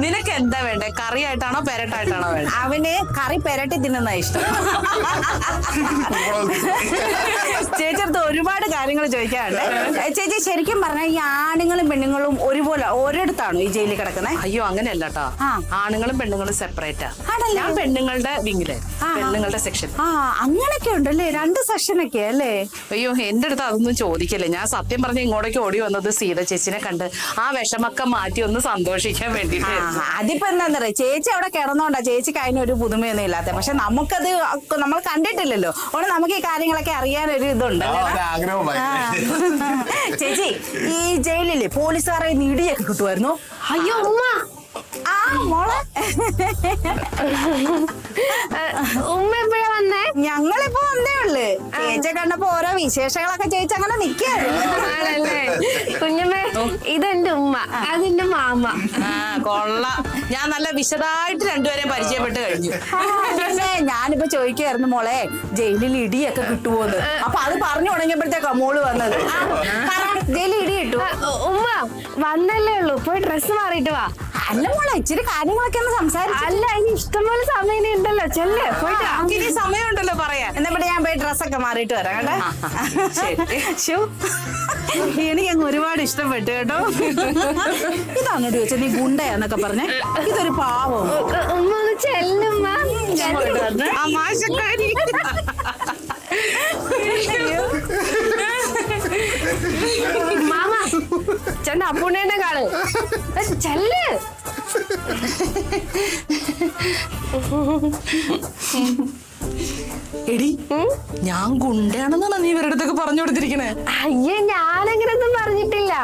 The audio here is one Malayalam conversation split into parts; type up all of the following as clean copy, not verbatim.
നിനക്ക് എന്താ വേണ്ടേ? കറിയായിട്ടാണോ പെരട്ടായിട്ടാണോ വേണ്ടത്? അവന് കറി പെരട്ടി തിന്നുന്ന ഇഷ്ടം. ചേച്ചിയടുത്ത് ഒരുപാട് കാര്യങ്ങൾ ചോദിക്കാറുണ്ട്. ചേച്ചി ശരിക്കും പറഞ്ഞാൽ ഈ ആണുങ്ങളും പെണ്ണുങ്ങളും ഒരുപോലെ ഒരിടത്താണോ ഈ ജയിലിൽ കിടക്കുന്നത്? അയ്യോ അങ്ങനെയല്ല കേട്ടോ. ആണുങ്ങളും പെണ്ണുങ്ങളും സെപ്പറേറ്റാ. ഞാൻ പെണ്ണുങ്ങളുടെ വിങ്ങില്, പെണ്ണുങ്ങളുടെ സെക്ഷൻ. അങ്ങനൊക്കെ ഉണ്ടല്ലേ, 2 സെക്ഷനൊക്കെ അല്ലേ? അയ്യോ എന്റെ അടുത്ത് അതൊന്നും ചോദിക്കല്ലേ. ഞാൻ സത്യം പറഞ്ഞ ഇങ്ങോട്ടേക്ക് ഓടി വന്നത് സീത ചേച്ചിനെ കണ്ട് ആ വിഷമൊക്കെ മാറ്റി ഒന്ന് സന്തോഷിക്കാൻ വേണ്ടിട്ട്. അതിപ്പോ എന്താന്നറിയ, ചേച്ചി അവിടെ കിടന്നോണ്ടാ ചേച്ചിക്ക് അതിനൊരു പുതുമയൊന്നും ഇല്ലാത്ത. പക്ഷെ നമുക്കത് നമ്മൾ കണ്ടിട്ടില്ലല്ലോ, അതുകൊണ്ട് നമുക്ക് ഈ കാര്യങ്ങളൊക്കെ അറിയാനൊരു ഇതുണ്ട്. ചേച്ചി ഈ ജയിലില് പോലീസുകാരെ ഇടിയൊക്കെ കിട്ടുമായിരുന്നു? അയ്യോ ഉമ്മ. ആ മോളെ, ഉമ്മ എപ്പോഴാ വന്നേ? ഞങ്ങളിപ്പോ വന്നേ ഉള്ളു. ചേച്ചിയെ കണ്ടപ്പോ ഓരോ വിശേഷങ്ങളൊക്കെ ചേച്ചി അങ്ങനെ നിക്കാണല്ലേ. കുഞ്ഞമ്മേ, ഇതെന്റെ ഉമ്മ, അതെന്റെ മാമ. കൊള്ളാം. ഞാൻ നല്ല വിശദമായിട്ട് രണ്ടുപേരെയും പരിചയപ്പെട്ട് കഴിഞ്ഞു. ഞാനിപ്പോ ചോദിക്കായിരുന്നു മോളെ, ജയിലിൽ ഇടിയൊക്കെ കിട്ടുമോന്ന്. അപ്പൊ അത് പറഞ്ഞു തുടങ്ങിയപ്പോഴത്തേക്കാ മോള് വന്നത്. ജയിലിൽ ഇടി കിട്ടും? ഉമ്മ വന്നല്ലേ ഉള്ളൂ, പോയി ഡ്രസ്സ് മാറിയിട്ട് വാ. അല്ല മോളെ, ഇച്ചിരി കാര്യങ്ങളൊക്കെ ഒന്ന് സംസാരിച്ചു. അല്ല, ഇനി ഇഷ്ടംപോലെ സമയം ഉണ്ടല്ലോ, ചെല്ലേ പോയിട്ട്. ഇനി സമയമുണ്ടല്ലോ പറയാൻ. എന്നാ ഞാൻ പോയി ഡ്രസ്സൊക്കെ മാറിയിട്ട് വരാം കേട്ടോ. എനിക്കങ്ങ് ഒരുപാട് ഇഷ്ടപ്പെട്ടു കേട്ടോ. ഇതാണോട് ചോദിച്ചത് നീ ഗുണ്ടയാന്നൊക്കെ പറഞ്ഞേ? ഇതൊരു പാവം. ഉമ്മ ഒന്ന് ചെല്ലുമ്മ. തമാശക്കാരി. മാമ ചെന്ന അപ്പുണ്ണേനെ കാണ്, ചെല്ല്. എടി, ഞാൻ ഗുണ്ടയാണെന്നാണ് നീ ഇവരുടെ അടുത്തൊക്കെ പറഞ്ഞു കൊടുത്തിരിക്കണേ? അയ്യേ, ഞാനങ്ങനൊന്നും പറഞ്ഞിട്ടില്ല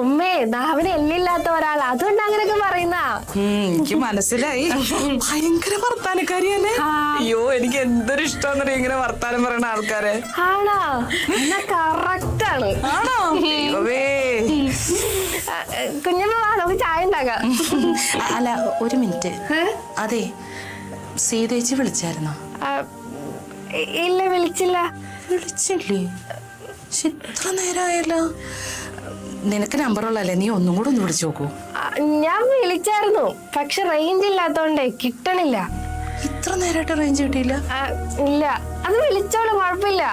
ഉമ്മേ. നാവിന് എല്ലില്ലാത്ത ഒരാൾ, അതുകൊണ്ട് അങ്ങനെയൊക്കെ പറയുന്ന. എനിക്ക് മനസ്സിലായി. ഭയങ്കര വർത്താനക്കാരിയല്ലേ? അയ്യോ, എനിക്ക് എന്തൊരു ഇഷ്ടം ഇങ്ങനെ വർത്താനം പറയുന്ന ആൾക്കാരെ. ആണോ? എന്നാ കറക്റ്റ് ആണ്. ആണോ? കുഞ്ഞമ്മ വാ, നമുക്ക് ചായ ഉണ്ടാക്കാം. അല്ല, ഒരു മിനിറ്റ്. അതെ, സീതേച്ചി വിളിച്ചായിരുന്നോ? ഇല്ല, വിളിച്ചില്ല. വിളിച്ചില്ലേ? ഇത്ര നേരമായല്ലോ. നിനക്ക് നമ്പറുള്ളല്ലേ, നീ ഒന്നും കൂടെ ഒന്ന് വിളിച്ചു നോക്കൂ. ഞാൻ വിളിച്ചായിരുന്നു, പക്ഷെ റേഞ്ച് ഇല്ലാത്തോണ്ടേ കിട്ടണില്ല. ഇത്ര നേരമായിട്ട് റേഞ്ച് കിട്ടിയില്ല? ഇല്ല, അത് വിളിച്ചോളൂ, കുഴപ്പമില്ല.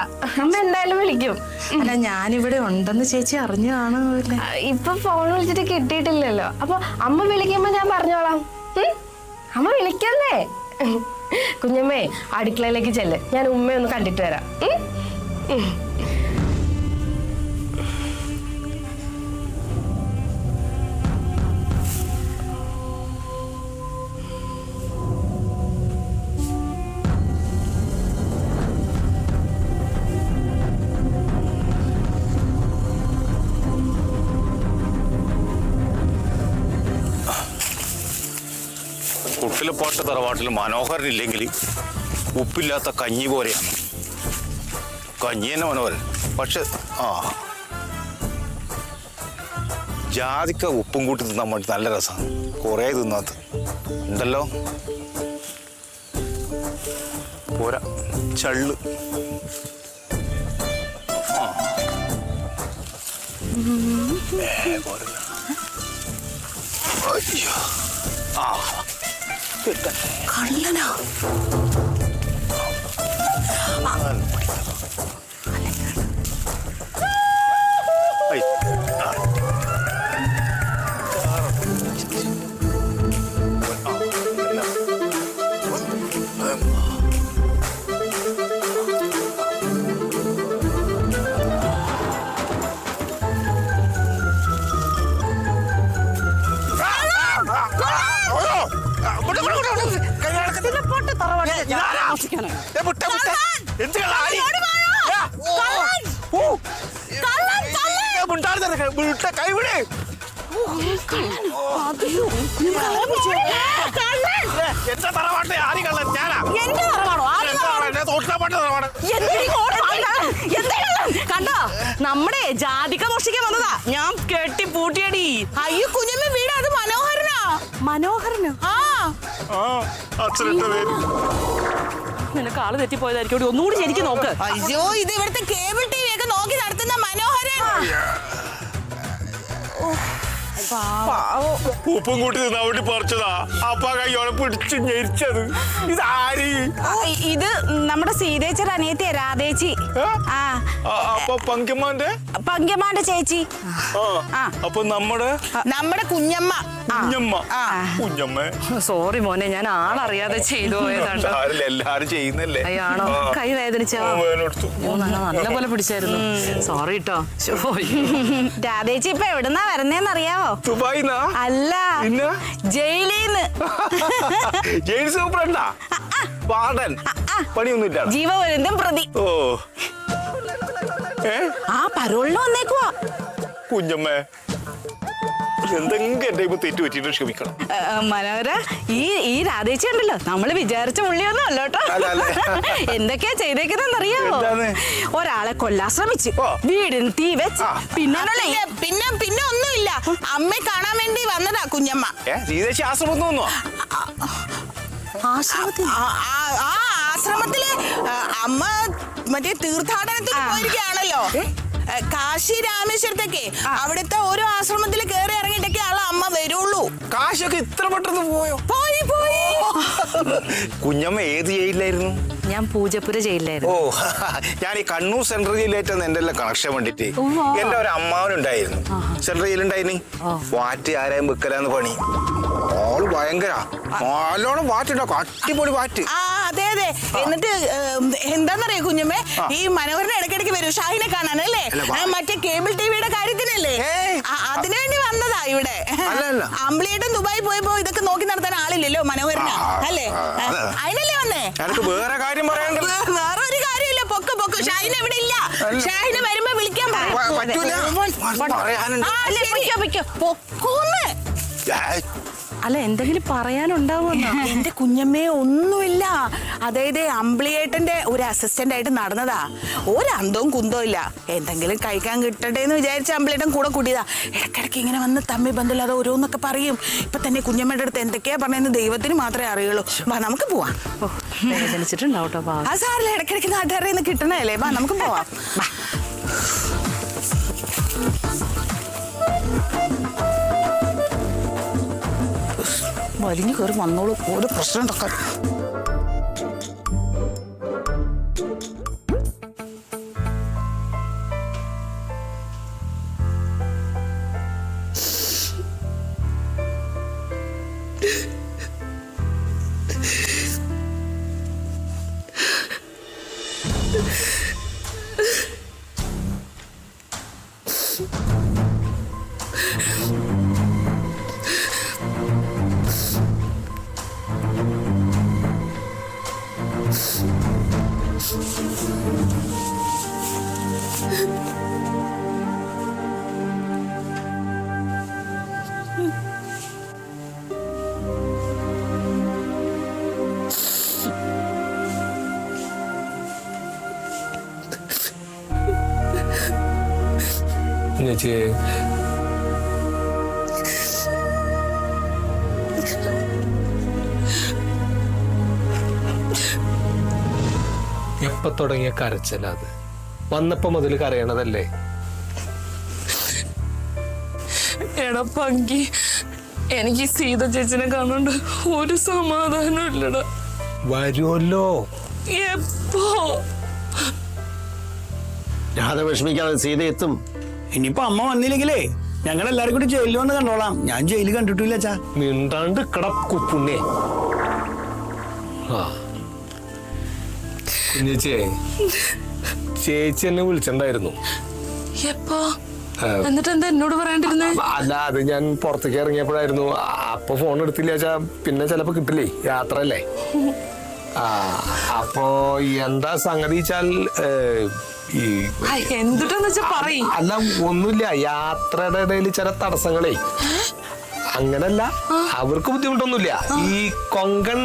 അമ്മ എന്തായാലും വിളിക്കും. അല്ല, ഞാനിവിടെ ഉണ്ടെന്ന് ചേച്ചി അറിഞ്ഞാണ്. ഇപ്പൊ ഫോൺ വിളിച്ചിട്ട് കിട്ടിയിട്ടില്ലല്ലോ, അപ്പൊ അമ്മ വിളിക്കുമ്പോ ഞാൻ പറഞ്ഞോളാം. അമ്മ വിളിക്കല്ലേ? കുഞ്ഞമ്മേ, അടുക്കളയിലേക്ക് ചെല്ല്, ഞാൻ ഉമ്മയൊന്ന് കണ്ടിട്ട് വരാം. കുട്ടിലപ്പാട്ട് തറവാട്ടിൽ മനോഹരനില്ലെങ്കിൽ ഉപ്പില്ലാത്ത കഞ്ഞി പോലെയാണ്. കഞ്ഞി തന്നെ മനോഹരൻ, പക്ഷെ ജാതിക്ക ഉപ്പും കൂട്ടി തിന്നാൻ വേണ്ടി നല്ല രസമാണ്. കുറേ തിന്നാത്ത ഉണ്ടല്ലോ, പോരാ ചള്ള്. അയ്യോ, കള്ളനാ? കൈവിടെ എന്റെ തറവാട്ടെ ആര് കള്ളൻ? ഞാനാ. കണ്ടോ, നമ്മുടെ ജാതിക മോഷിക്കാൻ വന്നതാ. ഞാൻ കെട്ടി പൂട്ടിയടി. അയ്യോ കുഞ്ഞമ്മ വീട്, അത് മനോഹരനാ. മനോഹരനോ? അച്ഛനെ നിനക്ക് ആള് തെറ്റിപ്പോയതായിരിക്കും. ഒന്നുകൂടി ശരിക്കും നോക്ക്. അയ്യോ, ഇത് ഇവിടുത്തെ കേബിൾ ടി വി ഒക്കെ നോക്കി നടത്തുന്ന മനോഹരൻ. ഉപ്പും കൂട്ടി തിന്നാൻ വേണ്ടി പറിച്ചതാ. അപ്പൊ കയ്യോടെ പിടിച്ച് ഞെരിച്ചത്. ഇതാര്? ഇത് നമ്മുടെ സീതേച്ചർ അനിയത്തിയ രാധേച്ചി. അപ്പൊ പങ്കമാന്റെ ചേച്ചി. അപ്പൊ നമ്മുടെ കുഞ്ഞമ്മ. കുഞ്ഞമ്മ. സോറി മോനെ, ഞാൻ ആളറിയാതെ ചെയ്തു പോയതാണ്. എല്ലാരും ചെയ്യുന്നല്ലേ. അയ്യാണോ? കൈ വേദനിച്ചോ? നല്ലപോലെ പിടിച്ചായിരുന്നു. സോറി കേട്ടോ. രാധേച്ചി ഇപ്പൊ എവിടുന്നാ വരുന്നേന്ന് അറിയാവോ? ദുബായിന്നാ? അല്ല, ജയിലിന്ന്. ജയിൽ സൂപ്രണ്ടാ? വാർഡൻ? പണിയൊന്നുമില്ല. ജീവപര്യന്തം പ്രതി. ഓ, പരോളിന് വന്നേക്കുവാ. കുഞ്ഞമ്മേ, എന്തെങ്കിലും എന്റെ ഇപ്പൊ തെറ്റ് പറ്റിയിട്ട് ക്ഷമിക്കണം. മനോഹര, ഈ രാധേച്ചി ഉണ്ടല്ലോ, നമ്മള് വിചാരിച്ച പുള്ളിയൊന്നും അല്ല കേട്ടോ. എന്തൊക്കെയാ ചെയ്തേക്കുന്നറിയാവോ? ഒരാളെ കൊല്ലാൻ ശ്രമിച്ചു, വീടിന് തീ വെച്ച്, പിന്നെ ഒന്നുമില്ല. അമ്മയെ കാണാൻ വേണ്ടി വന്നതാ കുഞ്ഞമ്മ. ആശ്രമത്തിൽ വന്നോ? ആശ്രമത്തില് അമ്മ മറ്റേ തീർത്ഥാടനത്തിന് പോയിരിക്കുകയാണല്ലോ, കാശി രാമേശ്വരത്തൊക്കെ. അവിടുത്തെ ഓരോ ആശ്രമത്തിൽ കയറി ഇറങ്ങിയിട്ടൊക്കെ അമ്മ വരുള്ളൂ. കാശൊക്കെ ഇത്ര പെട്ടെന്ന് പോയോ? പോയി. കുഞ്ഞമ്മ ഏത് ജയിലായിരുന്നു? ഞാൻ പൂജപ്പുര ജയിലായിരുന്നു. ഓ, ഞാൻ ഈ കണ്ണൂർ സെൻട്രൽ ജയിലായിട്ടാണ് എന്റെ എല്ലാം കണക്ഷൻ വേണ്ടിട്ട്. എന്റെ ഒരു അമ്മാവനുണ്ടായിരുന്നു സെൻട്രൽ ജയിലുണ്ടായിരുന്നു. വാറ്റ് ആരായും വെക്കലാന്ന് പണി. ആള് ഭയങ്കര നല്ലോണം വാറ്റുണ്ടാക്കും, അടിപൊളി വാറ്റ്. അതെ. എന്നിട്ട് എന്താന്നറിയോ കുഞ്ഞമ്മേ, ഈ മനോഹരനെ ഇടയ്ക്കിടയ്ക്ക് വരും ഷാഹിനെ കാണാനല്ലേ, മറ്റേ കേബിൾ ടിവിയുടെ കാര്യത്തിനല്ലേ, അതിനുവേണ്ടി വന്നതാ ഇവിടെ. അമ്പിളിയേട്ടൻ ദുബായി പോയപ്പോ ഇതൊക്കെ നോക്കി നടത്താൻ ആളില്ലല്ലോ മനോഹരന്, അല്ലേ? അതിനല്ലേ വന്നേ? വേറെ കാര്യം പറയാനുണ്ട്. വേറെ ഒരു കാര്യമില്ല, പൊക്ക്. ഷാഹിൻ എവിടെ ഇല്ല. ഷാഹിനെ വരുമ്പോ വിളിക്കാൻ പൊക്കൂന്ന്. അല്ല, എന്തെങ്കിലും പറയാനുണ്ടാവുമെന്നോ? എന്റെ കുഞ്ഞമ്മേ, ഒന്നുമില്ല. അതായത് അമ്പിളിയേട്ടന്റെ ഒരു അസിസ്റ്റന്റ് ആയിട്ട് നടന്നതാ. ഒരു അന്തവും കുന്തവും ഇല്ല. എന്തെങ്കിലും കഴിക്കാൻ കിട്ടട്ടെ എന്ന് വിചാരിച്ച അമ്പിളിയേട്ടൻ കൂടെ കൂട്ടിയതാ. ഇടയ്ക്കിടയ്ക്ക് ഇങ്ങനെ വന്ന് തമ്മി ബന്ധമില്ലാതെ ഓരോന്നൊക്കെ പറയും. ഇപ്പൊ തന്നെ കുഞ്ഞമ്മയുടെ അടുത്ത് എന്തൊക്കെയാ പറയുന്നത് ദൈവത്തിന് മാത്രമേ അറിയുള്ളൂ. വാ, നമുക്ക് പോവാം. വേദനിച്ചിട്ടുണ്ടാവട്ടോ. ആ സാറില്ല, ഇടയ്ക്കിടയ്ക്ക് നാട്ടുകാരെ നിന്ന് കിട്ടണല്ലേ. വാ, നമുക്ക് പോവാം. വലിഞ്ഞു കയറി വന്നോളൂ, ഒരു പ്രശ്നം ഉണ്ടാക്കാൻ. എപ്പ തുടങ്ങിയ കരച്ചില? അത് വന്നപ്പോ മുതൽ കരയണതല്ലേ? എടപ്പങ്കി, എനിക്ക് സീത ചേച്ചിനെ കാണാണ്ട് ഒരു സമാധാനം ഇല്ലടാ. വരുമല്ലോ. എപ്പോ? രാധ വിഷമിക്കാതെ സീത എത്തും. ഇനിയിപ്പോ അമ്മ വന്നില്ലെങ്കിലേ ഞങ്ങളെല്ലാരും കൂടി ജയിലിൽ വന്ന് കണ്ടോളാം. ഞാൻ ജയിലിൽ കണ്ടിട്ടില്ല ചാ. മിണ്ടാണ്ട് കുഞ്ഞേ. കുഞ്ഞേച്ചിയെ, ചേച്ചി എന്നെ വിളിച്ചിട്ടുണ്ടായിരുന്നു. എപ്പോ? എന്നിട്ട് എന്താ എന്നോട് പറയണ്ടിരുന്നേ? അല്ല, അത് ഞാൻ പുറത്തേക്ക് ഇറങ്ങിയപ്പോഴായിരുന്നു. അപ്പൊ ഫോൺ എടുത്തില്ല വെച്ചാ പിന്നെ ചിലപ്പോ കിട്ടില്ലേ, യാത്രയല്ലേ. അപ്പോ എന്താ സംഗതി വെച്ചാൽ എന്തുട്ടെന്ന് വെച്ചാ പറയും. അല്ല, ഒന്നുമില്ല. യാത്രയുടെ ഇടയിൽ ചില തടസ്സങ്ങളേ. അങ്ങനല്ല, അവർക്ക് ബുദ്ധിമുട്ടൊന്നുമില്ല. ഈ കൊങ്കൺ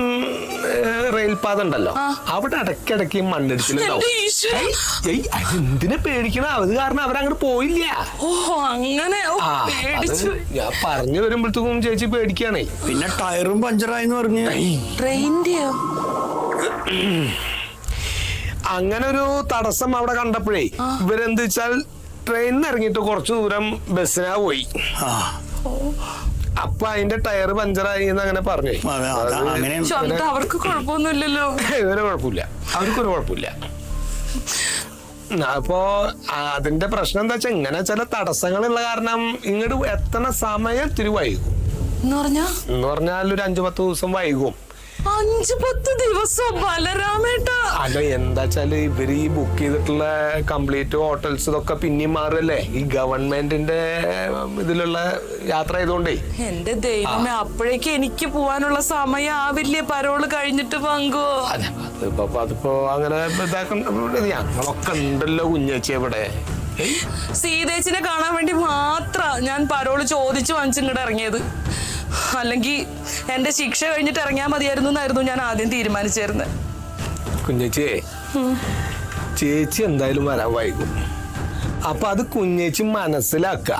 റെയിൽപാത ഉണ്ടല്ലോ, അവിടെ ഇടയ്ക്കിടയ്ക്ക് മണ്ണിടിച്ചിലുണ്ടാവും. എന്തിനെ പേടിക്കണ? അത് കാരണം അവരങ്ങോട്ട് പോയില്ല. ഓ, അങ്ങനെ ഞാൻ പറഞ്ഞു വരുമ്പോഴത്തേക്കും ചേച്ചി പേടിക്കാണേ. പിന്നെ ടയറും പഞ്ചറായെന്ന് പറഞ്ഞ് ട്രെയിനിന്റെയോ? അങ്ങനെ ഒരു തടസ്സം അവിടെ കണ്ടപ്പോഴേ ഇവരെന്ത് വെച്ചാൽ ട്രെയിനിൽ ഇറങ്ങിയിട്ട് കുറച്ചു ദൂരം ബസ്സിനാ പോയി. അപ്പൊ അതിന്റെ ടയർ പഞ്ചറായി എന്ന് അങ്ങനെ പറഞ്ഞു. അങ്ങനെ ശബ്ദം അവർക്ക് കുഴപ്പമൊന്നുമില്ലല്ലോ. ഒരു കുഴപ്പമില്ല, അവർക്കൊരു കുഴപ്പമില്ല. അപ്പോ അതിന്റെ പ്രശ്നം എന്താ വെച്ചാ ഇങ്ങനെ ചില തടസ്സങ്ങളുള്ള കാരണം ഇങ്ങോട്ട് എത്തണ സമയം ഇത്തിരി വൈകും. എന്ന് പറഞ്ഞാൽ ഒരു 5-10 ദിവസം വൈകും. 5-10 ദിവസം ബലരാമേട്ടാ? അല്ല, എന്താ വെച്ചാല് ഇവര് ഈ ബുക്ക് ചെയ്തിട്ടുള്ള കംപ്ലീറ്റ് ഹോട്ടൽസ് ഇതൊക്കെ പിന്നെയും മാറല്ലേ ഈ ഗവൺമെന്റിന്റെ ഇതിലുള്ള യാത്ര ചെയ്തോണ്ടേ. എന്റെ ദൈവമേ, അപ്പോഴേക്ക് എനിക്ക് പോവാനുള്ള സമയം ആവില്ലേ പരോള് കഴിഞ്ഞിട്ട് പങ്കോ? അതിപ്പോ അങ്ങനെ ഞങ്ങളൊക്കെ ഉണ്ടല്ലോ കുഞ്ഞേച്ചി ഇവിടെ. സീതേച്ചിനെ കാണാൻ വേണ്ടി മാത്രം ഞാൻ പരോള് ചോദിച്ചു വാങ്ങിച്ചിങ്ങോട്ട് ഇറങ്ങിയത്. അല്ലെങ്കിൽ എന്റെ ശിക്ഷ കഴിഞ്ഞിട്ട് ഇറങ്ങിയാൽ മതിയായിരുന്നു എന്നായിരുന്നു ഞാൻ ആദ്യം തീരുമാനിച്ചിരുന്നത്. കുഞ്ഞേച്ചിയെ, ചേച്ചി എന്തായാലും വരാൻ വൈകും. അപ്പൊ അത് കുഞ്ഞേച്ചി മനസ്സിലാക്ക.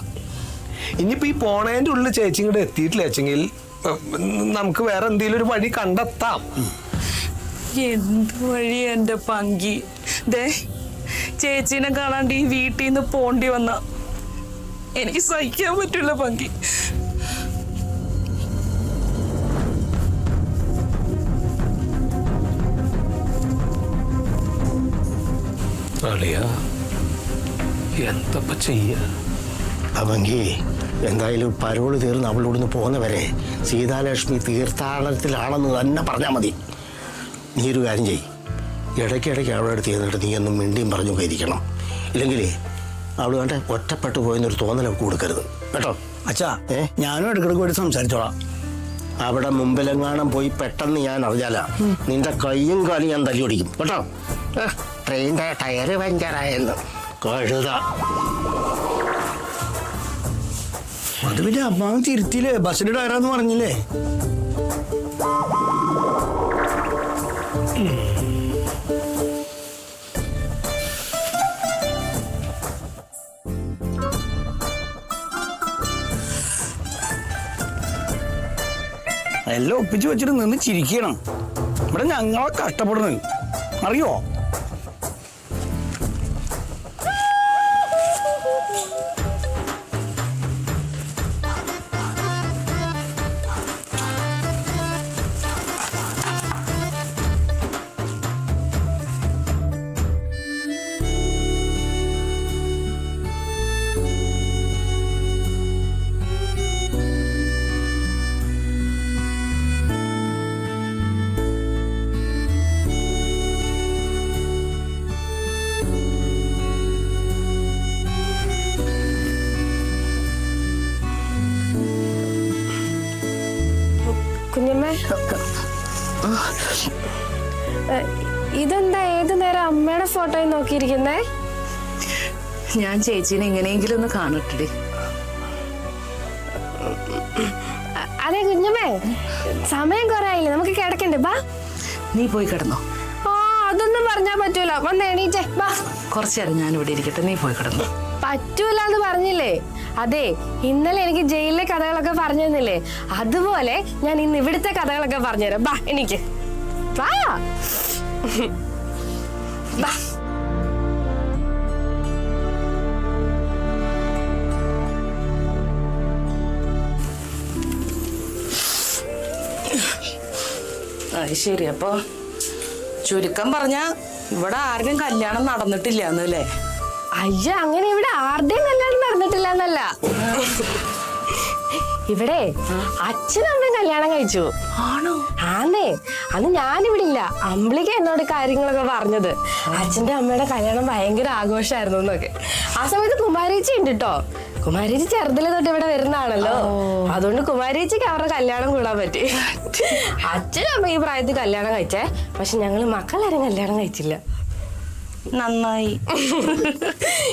ഇനിയിപ്പോ ഈ പോണേന്റെ ഉള്ളിൽ ചേച്ചി ഇങ്ങോട്ട് എത്തിയിട്ടില്ല വെച്ചെങ്കിൽ നമുക്ക് വേറെ എന്തെങ്കിലും ഒരു വഴി കണ്ടെത്താം. എന്ത് വഴി എന്റെ പങ്കി? ദേ, ചേച്ചീനെ കാണാണ്ട് ഈ വീട്ടിൽ നിന്ന് പോണ്ടി വന്ന എനിക്ക് സഹിക്കാൻ പറ്റില്ല പങ്കി. എന്തപ്പ ചെയ്യ? അവങ്കി എന്തായാലും പരോള് തീർന്ന് അവളോടൊന്ന് പോകുന്നവരെ സീതാലക്ഷ്മി തീർത്ഥാടനത്തിലാണെന്ന് തന്നെ പറഞ്ഞാൽ മതി. നീ ഒരു കാര്യം ചെയ്യ്, ഇടയ്ക്കിടയ്ക്ക് അവളുടെ അടുത്ത് ചെന്നിട്ട് നീ ഒന്നും മിണ്ടിയും പറഞ്ഞു പോയിരിക്കണം. ഇല്ലെങ്കിൽ അവൾ കണ്ട ഒറ്റപ്പെട്ടു പോയെന്നൊരു തോന്നലൊക്കെ കൊടുക്കരുത് കേട്ടോ. അച്ഛാ, ഞാനും ഇടക്കിടക്ക് പോയിട്ട് സംസാരിച്ചോളാം. അവിടെ മുമ്പിലെങ്ങാനും പോയി പെട്ടെന്ന് ഞാൻ അറിഞ്ഞാലാ നിന്റെ കയ്യും കാലും ഞാൻ തല്ലി ഓടിക്കും കേട്ടോ. ട്രെയിനിന്റെ ടയറ് പഞ്ചറായെന്ന് കഴുത. അത് പിന്നെ അമ്മാവൻ തിരുത്തിയില്ലേ, ബസ്സിന്റെ ടയറാന്ന് പറഞ്ഞില്ലേ? എല്ലാം ഒപ്പിച്ച് വെച്ചിട്ട് നിന്ന് ചിരിക്കണം. ഇവിടെ ഞങ്ങളെ കഷ്ടപ്പെടുന്നത് അറിയോ? കുഞ്ഞമ്മേ, ഇതെന്താ ഏതു നേരം അമ്മയുടെ ഫോട്ടോയിൽ നോക്കിയിരിക്കുന്നേ? ഞാൻ ചേച്ചീനെ എങ്ങനെയെങ്കിലും ഒന്ന് കാണട്ടെ. അതെ കുഞ്ഞമ്മേ, സമയം കുറെ ആയില്ലേ, നമുക്ക് കിടക്കണ്ടേ? ബാ, നീ പോയി കിടന്നോ. ആ, അതൊന്നും പറഞ്ഞാ പറ്റൂല. വന്ന് എണീറ്റേ ബാ. കുറച്ചേരം ഞാൻ ഇവിടെ ഇരിക്കട്ടെ, നീ പോയി കിടന്നു. പറ്റൂല എന്ന് പറഞ്ഞില്ലേ? അതെ, ഇന്നലെ എനിക്ക് ജയിലിലെ കഥകളൊക്കെ പറഞ്ഞു തന്നില്ലേ, അതുപോലെ ഞാൻ ഇന്ന് ഇവിടുത്തെ കഥകളൊക്കെ പറഞ്ഞുതരാം. ബാ, എനിക്ക് ബാ. ബാ. അത് ശരി. അപ്പൊ ചുരുക്കം പറഞ്ഞ ഇവിടെ ആരുടെയും കല്യാണം നടന്നിട്ടില്ല എന്നല്ലേ? അയ്യോ, അങ്ങനെ ഇവിടെ ആരുടെയും കല്യാണം നടന്നിട്ടില്ല എന്നല്ല. ഇവിടെ അച്ഛനും അമ്മയും കല്യാണം കഴിച്ചു. ആണോ? ആന്നേ, അന്ന് ഞാനിവിടെ ഇല്ല. അമ്പിളിക്ക് എന്നോട് കാര്യങ്ങളൊക്കെ പറഞ്ഞത് അച്ഛന്റെ അമ്മയുടെ കല്യാണം ഭയങ്കര ആഘോഷമായിരുന്നു എന്നൊക്കെ. ആ സമയത്ത് കുമാരേച്ചി ഉണ്ട് കേട്ടോ. കുമാരേച്ചി ചെറുതിലെ തൊട്ട് ഇവിടെ വരുന്നതാണല്ലോ, അതുകൊണ്ട് കുമാരേച്ചിക്ക് അവരുടെ കല്യാണം കൂടാൻ പറ്റി. അച്ഛനും അമ്മ ഈ പ്രായത്തിൽ കല്യാണം കഴിച്ചേ, പക്ഷെ ഞങ്ങള് മക്കളാരും കല്യാണം കഴിച്ചില്ല. നന്നായി.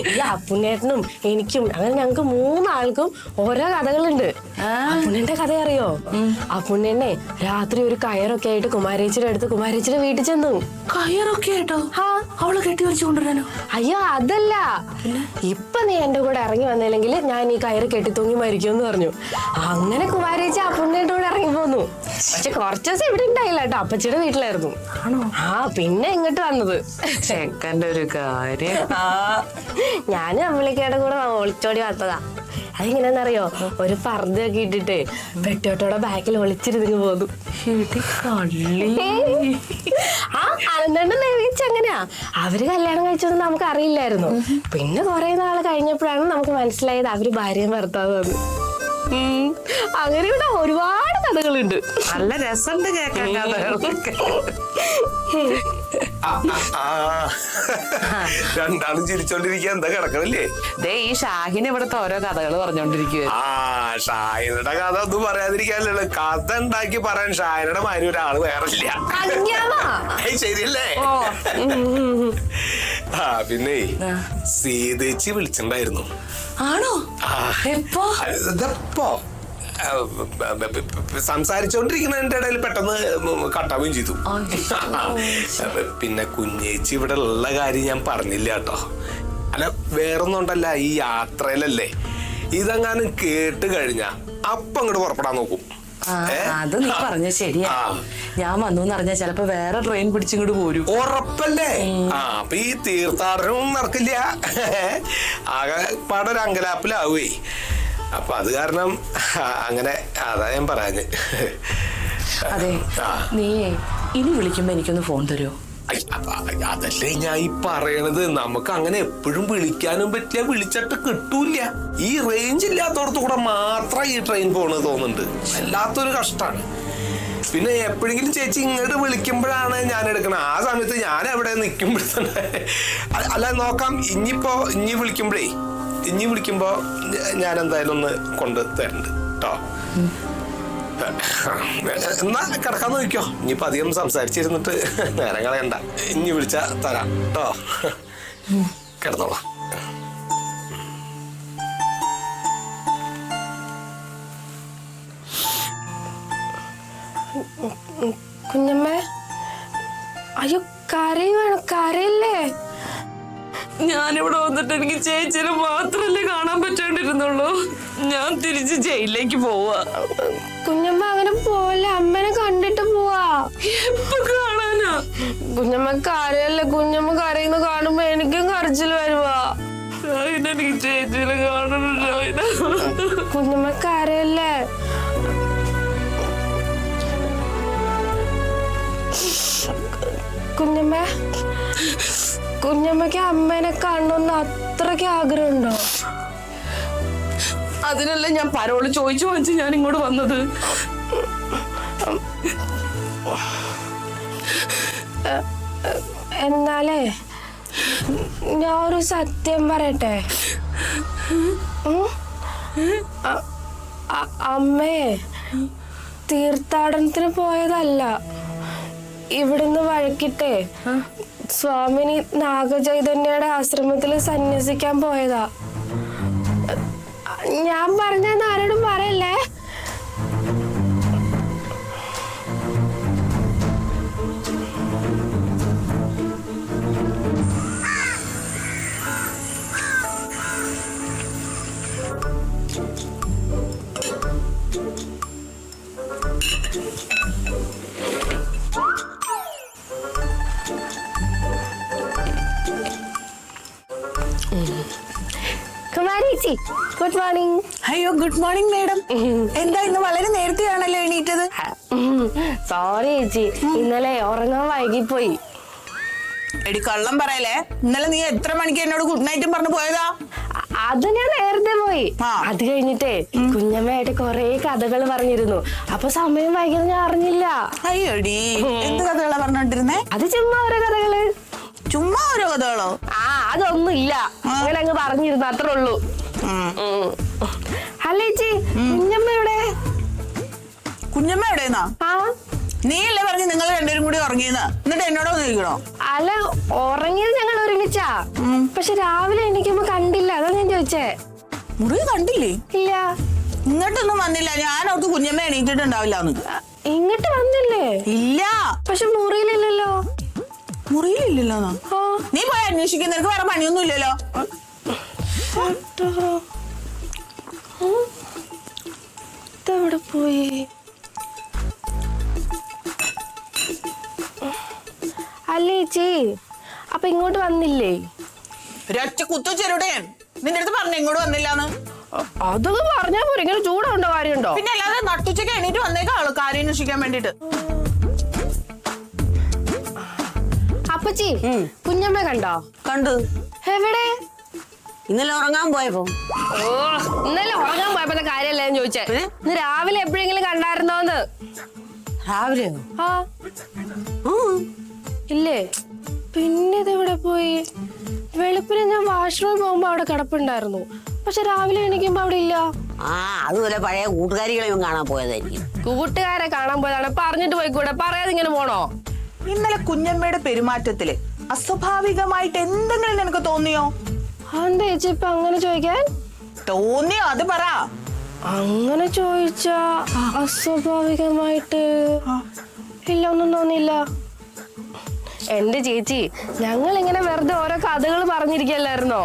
ഈ അപ്പുണ്ണേട്ടനും എനിക്കും അങ്ങനെ ഞങ്ങക്ക് 3 ആൾക്കും ഓരോ കഥകളുണ്ട്. അപ്പുണ്ണന്റെ കഥ അറിയോ? അപ്പുണ്ണനെ രാത്രി ഒരു കയറൊക്കെ ആയിട്ട് കുമാരേച്ചിയുടെ അടുത്ത് കുമാരേച്ചിയുടെ വീട്ടിൽ ചെന്നു. കയറൊക്കെ ആയിട്ടോ? അവള് കെട്ടി വരച്ചു കൊണ്ടുവരാനോ? അയ്യോ, അതല്ല. ഇപ്പൊ നീ എന്റെ കൂടെ ഇറങ്ങി വന്നില്ലെങ്കിൽ ഞാൻ ഈ കയറ് കെട്ടി തൂങ്ങി മരിക്കുമെന്ന് പറഞ്ഞു. അങ്ങനെ കുമാരേച്ചി അപ്പുണ്ണേന്റെ കൂടെ ഇറങ്ങി പോന്നു. പക്ഷെ കുറച്ചു ദിവസം ഇവിടെ ഉണ്ടായില്ല കേട്ടോ, അപ്പച്ചിയുടെ വീട്ടിലായിരുന്നു. ആണോ? ആ, പിന്നെ ഇങ്ങോട്ട് വന്നത്. ചെക്കൻ്റെ ഒരു കാര്യം. ഞാനും അമ്പിളിക്കയുടെ കൂടെ ഒളിച്ചോടി വന്നതാ. അതെങ്ങനെയാണെന്നറിയോ, ഒരു പർദ്ദയൊക്കെ ഇട്ടിട്ട് പെട്ടോട്ടോടെ ബാക്കിൽ ഒളിച്ചിരുന്ന് പോന്നു. ആ അനന്തേട്ടൻ നേവിച്ച് അങ്ങനെയാ. അവര് കല്യാണം കഴിച്ചൊന്നും നമുക്ക് അറിയില്ലായിരുന്നു. പിന്നെ കുറെ നാള് കഴിഞ്ഞപ്പോഴാണ് നമുക്ക് മനസ്സിലായത് അവര് ഭാര്യയും ഭർത്താവാണ്. അങ്ങനെ ഇവിടെ ഒരുപാട് കഥകളുണ്ട്. നല്ല രസമുണ്ട് കേൾക്കാൻ കഥകളൊക്കെ. രണ്ടാളും ചിരിച്ചോണ്ടിരിക്കുക, എന്താ കിടക്കണില്ലേ? ദേ ഈ ഷാഹിന് ഇവിടുത്തെ ഓരോ കഥകൾ പറഞ്ഞോണ്ടിരിക്കുക. ആ ഷായനയുടെ കഥ ഒന്നും പറയാതിരിക്കാനല്ലോ, കഥ ഉണ്ടാക്കി പറയാൻ ഷായനയുടെ മാതിരി ഒരാള് വേറെ ഇല്ല. ശരിയല്ലേ? ആ പിന്നെ സീതേച്ചി വിളിച്ചിട്ടുണ്ടായിരുന്നു. ആണോ? എപ്പോ? ഇതപ്പോ സംസാരിച്ചോണ്ടിരിക്കുന്നതിന്റെ ഇടയിൽ പെട്ടെന്ന് കട്ടാവുകയും ചെയ്തു. പിന്നെ കുഞ്ഞേച്ചി ഇവിടെ ഉള്ള കാര്യം ഞാൻ പറഞ്ഞില്ല കേട്ടോ. അല്ല വേറൊന്നും ഉണ്ടല്ല, ഈ യാത്രയിലല്ലേ ഇതെങ്ങാനും കേട്ട് കഴിഞ്ഞാ അപ്പൊ അങ്ങോട്ട് പുറപ്പെടാൻ നോക്കും. അത് നീ പറഞ്ഞ ശരിയാ. ഞാൻ വന്നു അറിഞ്ഞാ ചിലപ്പോ വേറെ ട്രെയിൻ പിടിച്ചിങ്ങോട്ട് പോരും. ഉറപ്പല്ലേ? അപ്പൊ ഈ തീർത്ഥാടനവും നടക്കില്ല, ആകെ പാടൊരു അങ്കലാപ്പിലാവേ. അപ്പൊ അത് കാരണം അങ്ങനെ അതാ ഞാൻ പറയാഞ്ഞ്. അതെ, നീ ഇനി വിളിക്കുമ്പോ എനിക്കൊന്ന് ഫോൺ തരുമോ? അതല്ലേ ഞാൻ ഈ പറയണത്, നമുക്ക് അങ്ങനെ എപ്പോഴും വിളിക്കാനും പറ്റില്ല, വിളിച്ചിട്ട് കിട്ടൂല. ഈ റേഞ്ച് ഇല്ലാത്തടത്തു കൂടെ മാത്രം ഈ ട്രെയിൻ പോണെന്ന് തോന്നുന്നുണ്ട്. വല്ലാത്തൊരു കഷ്ടാണ്. പിന്നെ എപ്പോഴെങ്കിലും ചേച്ചി ഇങ്ങോട്ട് വിളിക്കുമ്പോഴാണ് ഞാൻ എടുക്കണത്. ആ സമയത്ത് ഞാൻ എവിടെ നിൽക്കുമ്പോഴത്തന്നെ അല്ല നോക്കാം. ഇനി വിളിക്കുമ്പോ ഞാൻ എന്തായാലും ഒന്ന് കൊണ്ട് തരണ്ട് കേട്ടോ. എന്നാ കിടക്കാൻ നോക്കിക്കോ. ഇനിയിപ്പോ അധികം സംസാരിച്ചിരുന്നിട്ട് നേരം കളയണ്ട. ഇനി വിളിച്ചാ തരാം കേട്ടോ. കിടന്നോളാം. കുഞ്ഞമ്മ, അയ്യോ കരയല്ലേ? ഞാനിവിടെ വന്നിട്ട് എനിക്ക് ചേച്ചിനെ മാത്രല്ലേ കാണാൻ പറ്റാണ്ടിരുന്നുള്ളൂ. ഞാൻ തിരിച്ച് ജയിലിലേക്ക് പോവാ. കുഞ്ഞമ്മ അങ്ങനെ പോലെ അമ്മനെ കണ്ടിട്ട് പോവാ. എപ്പോ കാണാനാ? കുഞ്ഞമ്മ കരയല്ലേ? കുഞ്ഞമ്മ കരയുന്ന കാണുമ്പോ എനിക്കും കരച്ചിൽ വരുവാ. എനിക്ക് ചേച്ചിനെ കാണണല്ലോ. കുഞ്ഞമ്മ കരയല്ലേ? കുഞ്ഞമ്മക്ക് അമ്മേനെ കാണണമെന്ന് അത്രയ്ക്ക് ആഗ്രഹമുണ്ടോ? അതിനല്ലേ ഞാൻ പരോള് ചോദിച്ചു വാങ്ങിച്ച് ഞാൻ ഇങ്ങോട്ട് വന്നത്. എന്നാലേ ഞാൻ ഒരു സത്യം പറയട്ടെ. അമ്മേ തീർത്ഥാടനത്തിന് പോയതല്ല, ഇവിടുന്ന് വഴക്കിട്ടേ സ്വാമിനി നാഗചൈതന്യയുടെ ആശ്രമത്തിൽ സന്യസിക്കാൻ പോയതാ. ഞാൻ പറഞ്ഞെന്ന് ആരോടും പറയല്ലേ. കുമാരിച്ചി, ഗുഡ് മോർണിംഗ്. അയ്യോ ഗുഡ് മോർണിംഗ് മേഡം. എന്താ ഇന്ന് വളരെ നേരത്തെയാണല്ലോ എണീറ്റത്? സോറി ചേച്ചി, ഇന്നലെ ഉറങ്ങാൻ വൈകിപ്പോയി. എടി കള്ളം പറയലേ, ഇന്നലെ നീ എത്ര മണിക്ക് എന്നോട് ഗുഡ് നൈറ്റും പറഞ്ഞു പോയതാ? അത് ഞാൻ നേരത്തെ പോയി. അത് കഴിഞ്ഞിട്ടേ കുഞ്ഞമ്മയായിട്ട് കൊറേ കഥകൾ പറഞ്ഞിരുന്നു. അപ്പൊ സമയം വൈകിയത് ഞാൻ അറിഞ്ഞില്ല. അയ്യോടി, എന്ത് കഥകളാ പറഞ്ഞോണ്ടിരുന്നേ? അത് ചുമ്മാ ഓരോ കഥകള്. ചുമ്മാ ഓരോ കഥകളോ? അതൊന്നും ഇല്ല, അങ്ങനെ അങ്ങ് പറഞ്ഞിരുന്നു, അത്രേ ഉള്ളൂ. അല്ല ചേച്ചി, കുഞ്ഞമ്മ എവിടെ? കുഞ്ഞമ്മ എവിടെയെന്നാ? നീ അല്ലേ പറഞ്ഞു നിങ്ങൾ രണ്ടുപേരും കൂടി ഉറങ്ങിയെന്ന്? എന്നിട്ട് എന്നോട് ചോദിക്കണോ? അല്ല, ഉറങ്ങിയത് ഞങ്ങൾ ഒരുമിച്ചാ. പക്ഷെ രാവിലെ എണീക്കുമ്പോ കണ്ടില്ല, അതാ ഞാൻ ചോദിച്ചേ. മുറി കണ്ടില്ലേ? ഇല്ല. ഇങ്ങോട്ടൊന്നും വന്നില്ല. ഞാൻ അവർക്ക് കുഞ്ഞമ്മ എണീറ്റിട്ടുണ്ടാവില്ലാന്ന്. ഇങ്ങോട്ട് വന്നില്ലേ? ഇല്ല. പക്ഷെ മുറിയിലില്ലല്ലോ. മുറിയിലില്ലല്ലോ? നീ പോയി അന്വേഷിക്കുന്ന, നിനക്ക് വേറെ പണിയൊന്നും ഇല്ലല്ലോ. ഇതെവിടെ പോയി? അല്ലേ ചേച്ചി, അപ്പൊ ഇങ്ങോട്ട് വന്നില്ലേ? ഒരൊറ്റ കുത്തു ചെറുടെ നിന്റെ അടുത്ത് പറഞ്ഞു ഇങ്ങോട്ട് വന്നില്ലാന്ന്. അതൊക്കെ പറഞ്ഞാ പോരെ, ഇങ്ങനെ ചൂടുണ്ടോ കാര്യമുണ്ടോ? പിന്നെ അല്ലാതെ നട്ടുച്ചയ്ക്ക് എണീറ്റ് വന്നേക്കാളു കാര്യം അന്വേഷിക്കാൻ വേണ്ടിട്ട്. അപ്പച്ചി കുഞ്ഞമ്മ കണ്ടോ? കണ്ടു. എവിടെ? ഇന്നലെ ഉറങ്ങാൻ പോയപ്പോ. ഓ, ഇന്നലെ ഉറങ്ങാൻ പോയപ്പോ കാര്യമല്ല ഞാൻ ചോദിച്ചേ. ഇന്ന് രാവിലെ എപ്പോഴെങ്കിലും കണ്ടായിരുന്നോന്ന്? രാവിലെയോ? ആ ഇല്ലേ? പിന്നെ ഇതെവിടെ പോയി? വെളുപ്പിന് ഞാൻ വാഷ്റൂമിൽ പോകുമ്പോ അവിടെ കിടപ്പുണ്ടായിരുന്നു, പക്ഷെ രാവിലെ എണീക്കുമ്പോ അവിടെ ഇല്ല. ആ, അതുപോലെ പഴയ കൂട്ടുകാരികളെയും കാണാൻ പോയതായിരിക്കും. കൂട്ടുകാരെ കാണാൻ പോയതാണ്. പറഞ്ഞിട്ട് പോയിക്കൂടെ, പറയാതെ ഇങ്ങനെ പോണോ? ഇന്നലെ കുഞ്ഞമ്മയുടെ പെരുമാറ്റത്തില് അസ്വാഭാവികമായിട്ട് എന്തെങ്കിലും നിനക്ക് തോന്നിയോ? എന്താ ചേച്ചി ഇപ്പൊ അങ്ങനെ ചോദിക്കാൻ? തോന്നിയോ അത് പറ. അങ്ങനെ ചോദിച്ചാ അസ്വാഭാവികമായിട്ട് ഇല്ല, ഒന്നും തോന്നിയില്ല. എന്റെ ചേച്ചി, ഞങ്ങൾ ഇങ്ങനെ വെറുതെ ഓരോ കഥകൾ പറഞ്ഞിരിക്കല്ലായിരുന്നോ?